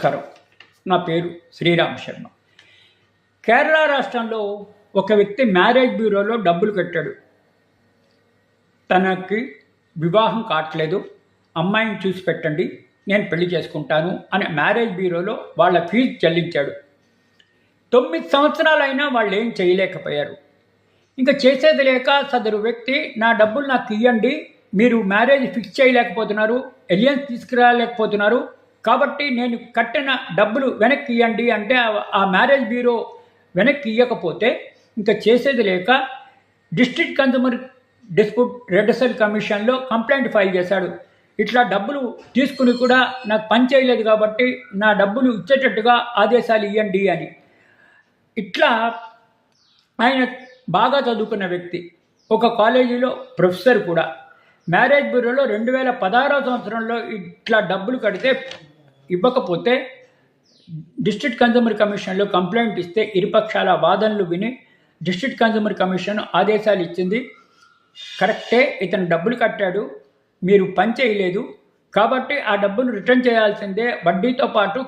నమస్కారం. నా పేరు శ్రీరామ్ శర్మ. కేరళ రాష్ట్రంలో ఒక వ్యక్తి మ్యారేజ్ బ్యూరోలో డబ్బులు కట్టాడు. తనకి వివాహం కావట్లేదు, అమ్మాయిని చూసి పెట్టండి, నేను పెళ్లి చేసుకుంటాను అని మ్యారేజ్ బ్యూరోలో వాళ్ళ ఫీజు చెల్లించాడు. 9 సంవత్సరాలైనా వాళ్ళు ఏం చేయలేకపోయారు. ఇంకా చేసేది లేక సదరు వ్యక్తి, నా డబ్బులు నాకు ఇవ్వండి, మీరు మ్యారేజ్ ఫిక్స్ చేయలేకపోతున్నారు, ఎలియన్స్ తీసుకురాలేకపోతున్నారు, కాబట్టి నేను కట్టిన డబ్బులు వెనక్కి ఇవ్వండి అంటే ఆ మ్యారేజ్ బ్యూరో వెనక్కి ఇవ్వకపోతే ఇంకా చేసేది లేక డిస్ట్రిక్ట్ కన్జ్యూమర్ డిస్ప్యూట్ రెడ్రెసల్ కమిషన్లో కంప్లైంట్ ఫైల్ చేశాడు. ఇట్లా డబ్బులు తీసుకుని కూడా నాకు పని చేయలేదు కాబట్టి నా డబ్బులు ఇచ్చేటట్టుగా ఆదేశాలు ఇవ్వండి అని. ఇట్లా ఆయన బాగా చదువుకున్న వ్యక్తి, ఒక కాలేజీలో ప్రొఫెసర్ కూడా. మ్యారేజ్ బ్యూరోలో 2016 సంవత్సరంలో ఇట్లా డబ్బులు కడితే ఇవ్వకపోతే డిస్ట్రిక్ట్ కన్జ్యూమర్ కమిషన్లో కంప్లైంట్ ఇస్తే ఇరుపక్షాల వాదనలు విని డిస్ట్రిక్ట్ కన్జ్యూమర్ కమిషన్ ఆదేశాలు ఇచ్చింది. కరెక్టే, ఇతను డబ్బులు కట్టాడు, మీరు పని చేయలేదు కాబట్టి ఆ డబ్బులు రిటర్న్ చేయాల్సిందే, వడ్డీతో పాటు